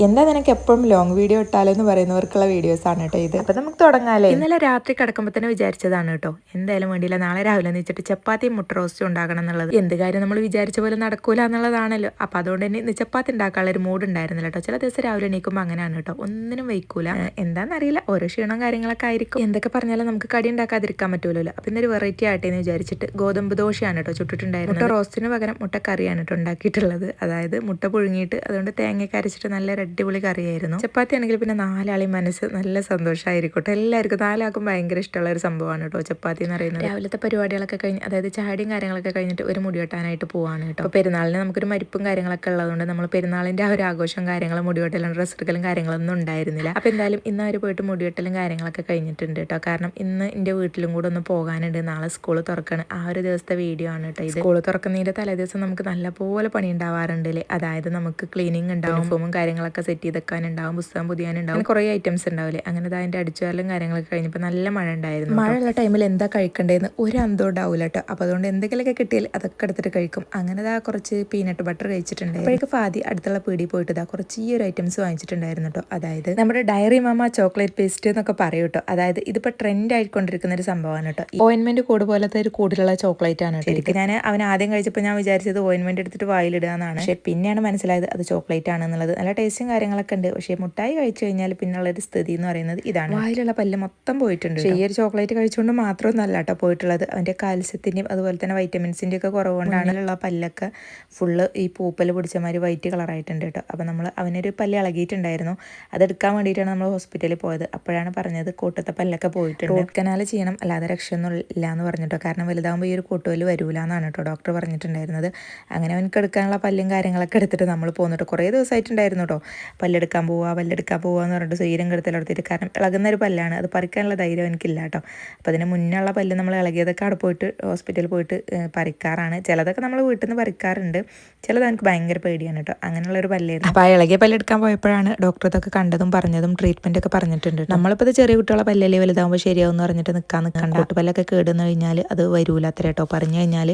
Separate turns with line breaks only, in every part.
എന്താ നിനക്ക് എപ്പോഴും ലോങ് വീഡിയോ ഇട്ടാലോ എന്ന് പറയുന്നവർക്കുള്ള വീഡിയോസാണ് കേട്ടോ ഇത്. അപ്പോൾ നമുക്ക് തുടങ്ങാമല്ലേ. ഇന്നലെ രാത്രി കിടക്കുമ്പോൾ തന്നെ വിചാരിച്ചതാണ് കേട്ടോ, എന്തായാലും വേണ്ടിയില്ല നാളെ രാവിലെ നീച്ചിട്ട് ചപ്പാത്തിയും മുട്ട റോസ്റ്റും ഉണ്ടാക്കണം എന്നുള്ളത്. എന്ത് കാര്യം നമ്മൾ വിചാരിച്ച പോലെ നടക്കൂല എന്നുള്ളതാണല്ലോ. അപ്പോൾ അതുകൊണ്ട് തന്നെ ഇന്ന് ചപ്പാത്തി ഉണ്ടാക്കാനുള്ള ഒരു മൂഡ് ഉണ്ടായിരുന്നില്ല കേട്ടോ. ചില ദിവസം രാവിലെ എണീക്കുമ്പോൾ അങ്ങനെയാണ് കേട്ടോ, ഒന്നിനും വയ്ക്കൂല. എന്താണെന്നറിയില്ല, ഓരോ ക്ഷീണം കാര്യങ്ങളൊക്കെ ആയിരിക്കും. എന്തൊക്കെ പറഞ്ഞാലും നമുക്ക് കടി ഉണ്ടാക്കാതിരിക്കാൻ പറ്റൂലല്ലോ. അപ്പോൾ ഇന്നൊരു വെറൈറ്റി ആട്ടെ എന്ന് വിചാരിച്ചിട്ട് ഗോതമ്പ് ദോശയാണ് കേട്ടോ ചുട്ടിട്ടുണ്ടായിരുന്നത്. മുട്ട റോസ്റ്റിന് പകരം മുട്ട കറിയാണ് കേട്ടോ ഉണ്ടാക്കിയിട്ടുള്ളത്. അതായത് മുട്ട പുഴുങ്ങിയിട്ട് അതുകൊണ്ട് തേങ്ങയൊക്കെ അരച്ചിട്ട് നല്ല അടിപൊളി കറിയായിരുന്നു. ചപ്പാത്തി ആണെങ്കിൽ പിന്നെ നാലാളെയും മനസ്സ് നല്ല സന്തോഷമായിരിക്കട്ടെ. എല്ലാവർക്കും നാലാൾക്കും ഭയങ്കര ഇഷ്ടമുള്ള ഒരു സംഭവമാണ് കേട്ടോ ചപ്പാത്തി എന്ന് പറയുന്നത്. രാവിലത്തെ പരിപാടികളൊക്കെ കഴിഞ്ഞ്, അതായത് ചാടിയും കാര്യങ്ങളൊക്കെ കഴിഞ്ഞിട്ട് ഒരു മുടി വെട്ടാനായിട്ട് പോവാണ് കേട്ടോ. അപ്പോൾ പെരുന്നാളിന് നമുക്കൊരു മരിപ്പും കാര്യങ്ങളൊക്കെ ഉള്ളതുകൊണ്ട് നമ്മൾ പെരുന്നാളിൻ്റെ ആ ഒരു ആഘോഷം കാര്യങ്ങളും മുടിവെട്ടലും ഡ്രസ്സ് എടുക്കലും കാര്യങ്ങളൊന്നും ഉണ്ടായിരുന്നില്ല. അപ്പോൾ എന്തായാലും ഇന്ന് അവർ പോയിട്ട് മുടിവെട്ടലും കാര്യങ്ങളൊക്കെ കഴിഞ്ഞിട്ടുണ്ട് കേട്ടോ. കാരണം ഇന്ന് എൻ്റെ വീട്ടിലും കൂടെ ഒന്ന് പോകാനുണ്ട്. നാളെ സ്കൂൾ തുറക്കണം. ആ ഒരു ദിവസത്തെ വീഡിയോ ആണ് കേട്ടോ ഇത്. സ്കൂൾ തുറക്കുന്നതിൻ്റെ തലേദിവസം നമുക്ക് നല്ലപോലെ പണി ഉണ്ടാവാറുണ്ട് അല്ലേ. അതായത് നമുക്ക് ക്ലീനിങ് ഉണ്ടാവും, ഫോമും കാര്യങ്ങളൊക്കെ സെറ്റ് ചെയ്തെക്കാനുണ്ടാവും, പുസ്തകം പുതിയാനുണ്ടാവും, കുറേ ഐറ്റംസ് ഉണ്ടാവില്ലേ. അങ്ങനെ അതിൻ്റെ അടിച്ചുവാരലും കാര്യങ്ങളൊക്കെ കഴിഞ്ഞപ്പോൾ നല്ല മഴ ഉണ്ടായിരുന്നു. മഴയുള്ള ടൈമിൽ എന്താ കഴിക്കേണ്ടതെന്ന് ഒരു അന്തം ഉണ്ടാവില്ല കേട്ടോ. അപ്പോൾ അതുകൊണ്ട് എന്തെങ്കിലുമൊക്കെ കിട്ടിയാൽ അതൊക്കെ എടുത്തിട്ട് കഴിക്കും. അങ്ങനെ കുറച്ച് പീനട്ട് ബട്ടർ കഴിച്ചിട്ടുണ്ട്. അപ്പോഴേക്ക് ഫാദി അടുത്തുള്ള പീടി പോയിട്ട് കുറച്ച് ഈ ഒരു ഐറ്റംസ് വാങ്ങിച്ചിട്ടുണ്ടായിരുന്നു കേട്ടോ. അതായത് നമ്മുടെ ഡയറി മാമ ചോക്ലേറ്റ് പേസ്റ്റ് എന്നൊക്കെ പറയും കേട്ടോ. അതായത് ഇതിപ്പോൾ ട്രെൻഡ് ആയിക്കൊണ്ടിരിക്കുന്ന ഒരു സംഭവമാണ് കേട്ടോ. ഓയിൻമെന്റ് കൂട് പോലത്തെ ഒരു കൂടുതലുള്ള ചോക്ലേറ്റ് ആണ്. ശരിക്കും ഞാൻ അവൻ ആദ്യം കഴിച്ചപ്പോൾ ഞാൻ വിചാരിച്ചത് ഓയിൻമെന്റ് എടുത്തിട്ട് വായിലിടുക എന്നാണ്. പക്ഷേ പിന്നെയാണ് മനസ്സിലായത് അത് ചോക്ലേറ്റ് ആണെന്നുള്ളത്. നല്ല ടേസ്റ്റും കാര്യങ്ങളൊക്കെ ഉണ്ട്. പക്ഷേ മുട്ടായി കഴിച്ചു കഴിഞ്ഞാൽ പിന്നുള്ളൊരു സ്ഥിതി എന്ന് പറയുന്നത് ഇതാണ്. വായിലുള്ള പല്ല് മൊത്തം പോയിട്ടുണ്ട്. ഈ ഒരു ചോക്ലേറ്റ് കഴിച്ചുകൊണ്ട് മാത്രമൊന്നല്ല കേട്ടോ പോയിട്ടുള്ളത്. അവൻ്റെ കാൽസ്യത്തിൻ്റെയും അതുപോലെ തന്നെ വൈറ്റമിൻസിൻ്റെ ഒക്കെ കുറവുകൊണ്ടാണുള്ള പല്ലൊക്കെ ഫുള്ള് ഈ പൂപ്പൽ പിടിച്ചമാതിരി വൈറ്റ് കളറായിട്ടുണ്ട് കേട്ടോ. അപ്പോൾ നമ്മൾ അവനൊരു പല്ല് ഇളകിയിട്ടുണ്ടായിരുന്നു. അതെടുക്കാൻ വേണ്ടിയിട്ടാണ് നമ്മൾ ഹോസ്പിറ്റലിൽ പോയത്. അപ്പോഴാണ് പറഞ്ഞത് കോട്ടത്തെ പല്ലൊക്കെ പോയിട്ടുണ്ട്, റൂട്ട് കനാൽ ചെയ്യണം, അല്ലാതെ രക്ഷയൊന്നും ഇല്ല എന്ന് പറഞ്ഞിട്ടോ. കാരണം വലുതാകുമ്പോൾ ഈ ഒരു കോട്ടുപല്ല് വരൂല എന്നാണ് കേട്ടോ ഡോക്ടർ പറഞ്ഞിട്ടുണ്ടായിരുന്നത്. അങ്ങനെ അവനക്ക് എടുക്കാനുള്ള പല്ലും കാര്യങ്ങളൊക്കെ എടുത്തിട്ട് നമ്മൾ പോന്നിട്ട് കുറേ ദിവസമായിട്ടുണ്ടായിരുന്നു കേട്ടോ. പല്ലെടുക്കാൻ പോവുക എന്ന് പറഞ്ഞിട്ട് സ്വീരം കെടുത്തലെടുത്തിട്ട്. കാരണം ഇളകുന്ന ഒരു പല്ലാണ്, അത് പറിക്കാനുള്ള ധൈര്യം എനിക്കില്ല കേട്ടോ. അപ്പോൾ അതിന് മുന്നുള്ള പല്ല് നമ്മൾ ഇളകിയതൊക്കെ അവിടെ പോയിട്ട് ഹോസ്പിറ്റലിൽ പോയിട്ട് പറിക്കാറാണ്. ചിലതൊക്കെ നമ്മൾ വീട്ടിൽ നിന്ന് പറിക്കാറുണ്ട്, ചിലത് എനിക്ക് ഭയങ്കര പേടിയാണ് കേട്ടോ. അങ്ങനെയുള്ള ഒരു പല്ലായിരുന്നു. അപ്പോൾ ആ ഇളകിയ പല്ലെടുക്കാൻ പോയപ്പോഴാണ് ഡോക്ടർ ഇതൊക്കെ കണ്ടതും പറഞ്ഞതും ട്രീറ്റ്മെൻ്റ് ഒക്കെ പറഞ്ഞിട്ടുണ്ട്. നമ്മളിപ്പോൾ ഇത് ചെറിയ കുട്ടികളെ പല്ലല്ലേ, വലുതാകുമ്പോൾ ശരിയാവും എന്ന് പറഞ്ഞിട്ട് നിൽക്കണ്ട. കൂട്ടുപല്ലൊക്കെ കേടുന്ന് കഴിഞ്ഞാൽ അത് വരൂല അത്ര കേട്ടോ. പറഞ്ഞു കഴിഞ്ഞാൽ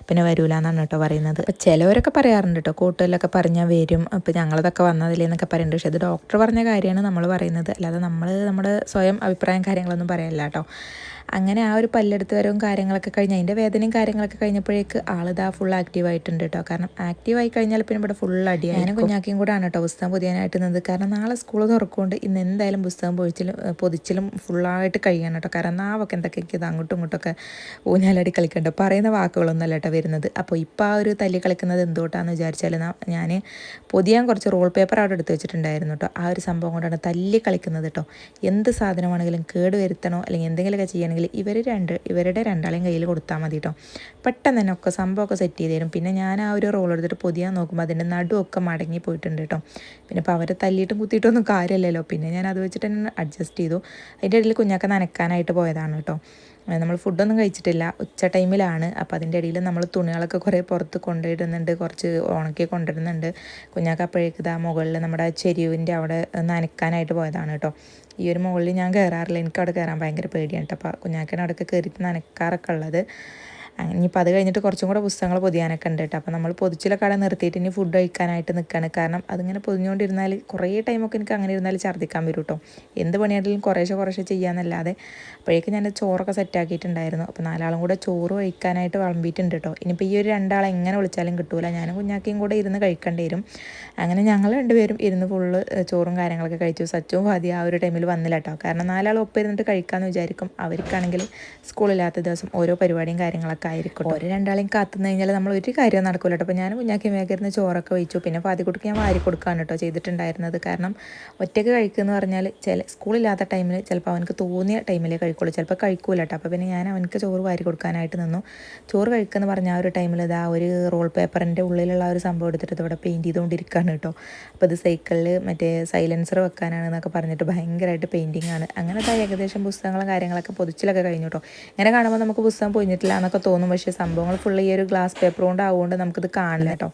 പിന്നെ വരൂല എന്നാണ് കേട്ടോ പറയുന്നത്. അപ്പോൾ ചിലവരൊക്കെ പറയാറുണ്ട് കേട്ടോ കൂട്ടുപല്ലൊക്കെ പറഞ്ഞാൽ വരും, അപ്പോൾ ഞങ്ങളതൊക്കെ വന്നതില്ലേ എന്നൊക്കെ പറയുന്നുണ്ട്. പക്ഷേ അത് ഡോക്ടർ പറഞ്ഞ കാര്യമാണ് നമ്മൾ പറയുന്നത്, അല്ലാതെ നമ്മൾ നമ്മുടെ സ്വയം അഭിപ്രായം കാര്യങ്ങളൊന്നും പറയല്ല കേട്ടോ. അങ്ങനെ ആ ഒരു പല്ലെടുത്ത് വരവും കാര്യങ്ങളൊക്കെ കഴിഞ്ഞ് അതിൻ്റെ വേദനയും കാര്യങ്ങളൊക്കെ കഴിഞ്ഞപ്പോഴേക്ക് ആളിതാ ഫുൾ ആക്റ്റീവായിട്ടുണ്ട് കേട്ടോ. കാരണം ആക്റ്റീവായി കഴിഞ്ഞാൽ പിന്നെ ഇവിടെ ഫുൾ അടിയായി. ഞാനും കുഞ്ഞാക്കിയും കൂടെ ആണ് കേട്ടോ പുസ്തകം പൊതിയാനായിട്ട് നിന്നത്. കാരണം നാളെ സ്കൂൾ തുറക്കുകൊണ്ട് ഇന്ന് എന്തായാലും പുസ്തകം പൊതിച്ചിലും ഫുള്ളായിട്ട് കഴിയണം കേട്ടോ. കാരണം നാവൊക്കെ എന്തൊക്കെ ഇത് അങ്ങോട്ടും ഇങ്ങോട്ടൊക്കെ ഊഞ്ഞാലടി കളിക്കണ്ടോ, പറയുന്ന വാക്കുകളൊന്നും അല്ല കേട്ടോ വരുന്നത്. അപ്പോൾ ഇപ്പോൾ ആ ഒരു തല്ലി കളിക്കുന്നത് എന്തുകൊണ്ടാണെന്ന് വിചാരിച്ചാൽ ഞാൻ പൊതിയാൻ കുറച്ച് റോൾ പേപ്പർ അവിടെ എടുത്ത് വെച്ചിട്ടുണ്ടായിരുന്നു കേട്ടോ. ആ ഒരു സംഭവം കൊണ്ടാണ് തല്ലി കളിക്കുന്നത് കേട്ടോ. എന്ത് സാധനമാണെങ്കിലും കേട് വരുത്തണോ അല്ലെങ്കിൽ എന്തെങ്കിലുമൊക്കെ ചെയ്യണമെങ്കിൽ ഇവരുടെ രണ്ടാളെയും കയ്യിൽ കൊടുത്താൽ മതി കേട്ടോ. പെട്ടെന്ന് തന്നെ ഒക്കെ സംഭവമൊക്കെ സെറ്റ് ചെയ്ത് തരും. പിന്നെ ഞാൻ ആ ഒരു റോൾ എടുത്തിട്ട് പൊതിയാൻ നോക്കുമ്പോൾ അതിൻ്റെ നടുവൊക്കെ മടങ്ങി പോയിട്ടുണ്ട് കേട്ടോ. പിന്നെ ഇപ്പോൾ അവരെ തല്ലിയിട്ടും കുത്തിയിട്ടൊന്നും കാര്യമില്ലല്ലോ. പിന്നെ ഞാൻ അത് വെച്ചിട്ട് തന്നെ അഡ്ജസ്റ്റ് ചെയ്തു. അതിൻ്റെ ഇടയിൽ കുഞ്ഞാക്ക നനക്കാനായിട്ട് പോയതാണ് കേട്ടോ. നമ്മൾ ഫുഡൊന്നും കഴിച്ചിട്ടില്ല, ഉച്ച ടൈമിലാണ്. അപ്പോൾ അതിൻ്റെ ഇടയിൽ നമ്മൾ തുണികളൊക്കെ കുറേ പുറത്ത് കൊണ്ടുവരുന്നുണ്ട്, കുറച്ച് ഉണക്കി കൊണ്ടുവരുന്നുണ്ട്. കുഞ്ഞാക്ക അപ്പോഴേക്ക് ഇതാ മുകളിൽ നമ്മുടെ ചെരുവിൻ്റെ അവിടെ നനക്കാനായിട്ട് പോയതാണ് കേട്ടോ. ഈ ഒരു മുകളിൽ ഞാൻ കയറാറില്ല, എനിക്കവിടെ കയറാൻ ഭയങ്കര പേടിയാണ് കേട്ടോ. അപ്പോൾ കുഞ്ഞാക്കനെ അവിടെയൊക്കെ കയറിയിട്ട് നനക്കാറൊക്കെ ഉള്ളത്. ഇനിയിപ്പോൾ അത് കഴിഞ്ഞിട്ട് കുറച്ചും കൂടെ പുസ്തകങ്ങൾ പൊതിയാനൊക്കെ ഉണ്ട് കേട്ടോ. അപ്പോൾ നമ്മൾ പൊതിച്ചിലൊക്കെ അവിടെ നിർത്തിയിട്ട് ഇനി ഫുഡ് കഴിക്കാനായിട്ട് നിൽക്കുകയാണ്. കാരണം അതിങ്ങനെ പൊതിഞ്ഞുകൊണ്ടിരുന്നാൽ കുറേ ടൈമൊക്കെ എനിക്ക് അങ്ങനെ ഇരുന്നാൽ ഛർദ്ദിക്കാൻ വരും കേട്ടോ. എന്ത് പണിയാണെങ്കിലും കുറേശ്ശെ ചെയ്യാമെന്നല്ലാതെ. അപ്പോഴേക്കും ഞാൻ ചോറൊക്കെ സെറ്റാക്കിയിട്ടുണ്ടായിരുന്നു. അപ്പോൾ നാലാളും കൂടെ ചോറ് കഴിക്കാനായിട്ട് വിളമ്പിയിട്ടുണ്ട് കേട്ടോ. ഇനിയിപ്പോൾ ഈ ഒരു രണ്ടാളെ എങ്ങനെ വിളിച്ചാലും കിട്ടൂല, ഞാനും കുഞ്ഞാക്കിയും കൂടെ ഇരുന്ന് കഴിക്കേണ്ടി വരും. അങ്ങനെ ഞങ്ങൾ രണ്ടുപേരും ഇരുന്ന് ഫുള്ള് ചോറും കാര്യങ്ങളൊക്കെ കഴിച്ചു. സച്ചും ഫാദി ആ ഒരു ടൈമിൽ വന്നില്ല കേട്ടോ. കാരണം നാലാളും ഒപ്പം ഇരുന്നിട്ട് കഴിക്കാമെന്ന് വിചാരിക്കും. അവർക്കാണെങ്കിൽ സ്കൂളില്ലാത്ത ദിവസം ഓരോ പരിപാടിയും കാര്യങ്ങളൊക്കെ ആയിരിക്കും. ഓരോ രണ്ടാളെയും കാത്തുനിന്ന് കഴിഞ്ഞാൽ നമ്മൾ ഒരു കാര്യം നടക്കില്ല കേട്ടോ. അപ്പോൾ ഞാൻ കുഞ്ഞാക്കി വേഗം ചോറൊക്കെ വെച്ചു. പിന്നെ ഫാദിക്കുട്ടിക്ക് ഞാൻ വാരി കൊടുക്കാണ് കേട്ടോ ചെയ്തിട്ടുണ്ടായിരുന്നത്. കാരണം ഒറ്റയ്ക്ക് കഴിക്കുമെന്ന് പറഞ്ഞാൽ സ്കൂളില്ലാത്ത ടൈമിൽ ചിലപ്പോൾ അവനക്ക് തോന്നിയ ടൈമിലേ കഴിക്കുള്ളൂ, ചിലപ്പോൾ കഴിക്കൂല കേട്ടോ. അപ്പോൾ പിന്നെ ഞാൻ അവനക്ക് ചോറ് വാരി കൊടുക്കാനായിട്ട് നിന്നു. ചോറ് കഴിക്കുമെന്ന് പറഞ്ഞ ആ ഒരു ടൈമിൽ ഇതാ ഒരു റോൾ പേപ്പറിൻ്റെ ഉള്ളിലുള്ള ഒരു സംഭവം എടുത്തിട്ട് ഇവിടെ പെയിൻറ്റ് ചെയ്തുകൊണ്ടിരിക്കുകയാണ് കേട്ടോ. അപ്പോൾ ഇത് സൈക്കിളിൽ മറ്റേ സൈലൻസർ വെക്കാനാണെന്നൊക്കെ പറഞ്ഞിട്ട് ഭയങ്കരമായിട്ട് പെയിൻറ്റിങ് ആണ്. അങ്ങനെ ഏകദേശം പുസ്തകങ്ങളും കാര്യങ്ങളൊക്കെ പൊതിച്ചിലൊക്കെ കഴിഞ്ഞു കേട്ടോ. ഇങ്ങനെ കാണുമ്പോൾ നമുക്ക് പുസ്തകം പൊതിഞ്ഞിട്ടില്ല എന്നൊക്കെ തോന്നും, പക്ഷേ സംഭവങ്ങൾ ഫുള്ള് ഈ ഒരു ഗ്ലാസ് പേപ്പർ കൊണ്ട് ആവുകൊണ്ട് നമുക്കിത് കാണില്ല കേട്ടോ.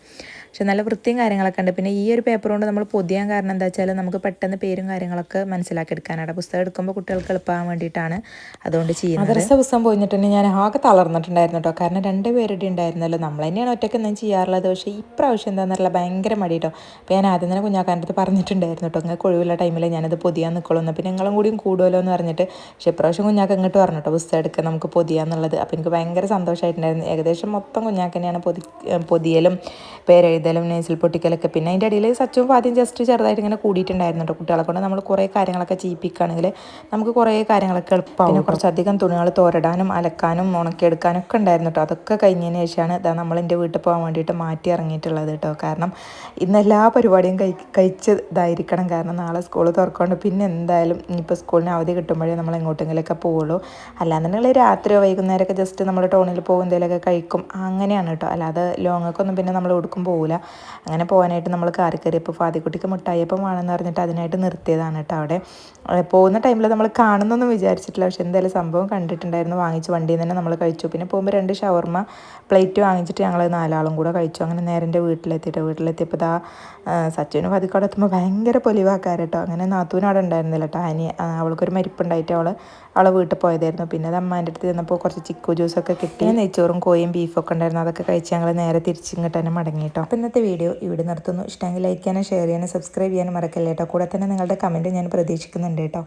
പക്ഷെ നല്ല വൃത്തിയും കാര്യങ്ങളൊക്കെ ഉണ്ട്. പിന്നെ ഈ ഒരു പേപ്പർ കൊണ്ട് നമ്മൾ പൊതിയാൻ കാരണം എന്താ വെച്ചാൽ നമുക്ക് പെട്ടെന്ന് പേരും കാര്യങ്ങളൊക്കെ മനസ്സിലാക്കി എടുക്കാനാണ്. പുസ്തകം എടുക്കുമ്പോൾ കുട്ടികൾക്ക് എളുപ്പമാകാൻ വേണ്ടിയിട്ടാണ് അതുകൊണ്ട് ചെയ്യുന്നത്. മദ്രസ പുസ്തകം പോയിട്ടുണ്ടെങ്കിൽ ഞാൻ ആകെ തളർന്നിട്ടുണ്ടായിരുന്നു കേട്ടോ. കാരണം 2 പേരുടെ ഉണ്ടായിരുന്നല്ലോ, നമ്മൾ തന്നെയാണ് ഒറ്റയ്ക്ക് എന്തെങ്കിലും ചെയ്യാറുള്ളത്. പക്ഷേ ഇപ്രാവശ്യം എന്താണെന്നറിയില്ല, ഭയങ്കര മടി കേട്ടോ. അപ്പോൾ ഞാൻ ആദ്യം തന്നെ കുഞ്ഞാക്കാൻ്റെ അടുത്ത് പറഞ്ഞിട്ടുണ്ടായിരുന്നു കേട്ടോ, നിങ്ങൾക്ക് ഒഴിവുള്ള ടൈമിൽ ഞാനത് പൊതിയാൻ നിൽക്കുള്ളൂ, പിന്നെ നിങ്ങളും കൂടിയും കൂടുമല്ലോ എന്ന് പറഞ്ഞിട്ട്. പക്ഷേ ഇപ്രാവശ്യം കുഞ്ഞാക്ക ഇങ്ങോട്ട് പറഞ്ഞു കേട്ടോ, പുസ്തകം എടുക്കുക നമുക്ക് പൊതിയാന്നുള്ളത്. അപ്പോൾ എനിക്ക് ഭയങ്കര സന്തോഷമായിട്ടുണ്ടായിരുന്നു. ഏകദേശം മൊത്തം കുഞ്ഞാക്കനെയാണ് പൊതിയലും പേരെഴുതലും നെയ്സിൽ പൊട്ടിക്കലൊക്കെ. പിന്നെ അതിൻ്റെ ഇടയിൽ സച്ചും ആദ്യം ജസ്റ്റ് ചെറുതായിട്ട് ഇങ്ങനെ കൂടിയിട്ടുണ്ടായിരുന്നു കേട്ടോ. കുട്ടികളെ കൊണ്ട് നമ്മൾ കുറേ കാര്യങ്ങളൊക്കെ ചെയ്യിപ്പിക്കുകയാണെങ്കിൽ നമുക്ക് കുറേ കാര്യങ്ങളൊക്കെ എളുപ്പമാവും. പിന്നെ കുറച്ചധികം തുണികൾ തോരടാനും അലക്കാനും ഉണക്കിയെടുക്കാനും ഒക്കെ ഉണ്ടായിരുന്നു കേട്ടോ. അതൊക്കെ കഴിഞ്ഞതിന് ശേഷമാണ് ഇതാ നമ്മൾ എൻ്റെ വീട്ടിൽ പോകാൻ വേണ്ടിയിട്ട് മാറ്റി ഇറങ്ങിയിട്ടുള്ളത് കേട്ടോ. കാരണം ഇന്ന് എല്ലാ പരിപാടിയും കഴിച്ച് ഇതായിരിക്കണം. കാരണം നാളെ സ്കൂൾ തുറക്കൊണ്ട് പിന്നെ എന്തായാലും ഇനിയിപ്പോൾ സ്കൂളിന് അവധി കിട്ടുമ്പോഴേ നമ്മൾ എങ്ങോട്ടെങ്കിലുമൊക്കെ പോവുള്ളൂ. അല്ലാന്നുണ്ടെങ്കിൽ രാത്രിയോ വൈകുന്നേരമൊക്കെ ജസ്റ്റ് നമ്മൾ ടൗണിൽ പോകും, എന്തെങ്കിലുമൊക്കെ കഴിക്കും, അങ്ങനെയാണ് കേട്ടോ. അല്ലാതെ ലോങ്ങൊക്കൊന്നും പിന്നെ നമ്മൾ എടുക്കും പോകില്ല. അങ്ങനെ പോകാനായിട്ട് നമ്മൾ കാറി കയറിയപ്പോൾ ഫാദിക്കുട്ടിക്ക് മിഠായിയപ്പം വേണമെന്ന് പറഞ്ഞിട്ട് അതിനായിട്ട് നിർത്തിയതാണ് കേട്ടോ. അവിടെ പോകുന്ന ടൈമിൽ നമ്മൾ കാണുന്നൊന്നും വിചാരിച്ചിട്ടില്ല. പക്ഷെ എന്തായാലും സംഭവം കണ്ടിട്ടുണ്ടായിരുന്നു. വാങ്ങിച്ച് വണ്ടിയിൽ നിന്ന് തന്നെ നമ്മൾ കഴിച്ചു. പിന്നെ പോകുമ്പോൾ 2 ഷവർമ്മ പ്ലേറ്റ് വാങ്ങിച്ചിട്ട് ഞങ്ങൾ 4 ആളും കൂടെ കഴിച്ചു. അങ്ങനെ നേരെ എൻ്റെ വീട്ടിലെത്തിയപ്പോൾ ഇതാ സച്ചുവിനും ഫാദിക്കോടെ എത്തുമ്പോൾ ഭയങ്കര പൊലിവാക്കാരട്ടോ. അങ്ങനെ നാത്തൂനും അവിടെ ഉണ്ടായിരുന്നില്ല കേട്ടോ. അവൾക്കൊരു മരിപ്പുണ്ടായിട്ട് അവളെ വീട്ടിൽ പോയതായിരുന്നു. പിന്നെ അത് അമ്മാൻ്റെ അടുത്ത് ചെന്നപ്പോൾ കുറച്ച് ചിക്കു ജ്യൂസൊക്കെ കിട്ടി. നെയ്ച്ചോറും കോയും ബീഫൊക്കെ ഉണ്ടായിരുന്നു. അതൊക്കെ കഴിച്ച് ഞങ്ങൾ നേരെ തിരിച്ചിങ്ങോട്ട് തന്നെ മടങ്ങി കേട്ടോ. അപ്പോൾ ഇന്നത്തെ വീഡിയോ ഇവിടെ നിർത്തുന്നു. ഇഷ്ടമെങ്കിൽ ലൈക്ക് ചെയ്യാനും ഷെയർ ചെയ്യാനും സബ്സ്ക്രൈബ് ചെയ്യാനും മറക്കല്ലേ കേട്ടോ. കൂടെ തന്നെ നിങ്ങളുടെ കമൻറ്റ് ഞാൻ പ്രതീക്ഷിക്കുന്നുണ്ട് കേട്ടോ.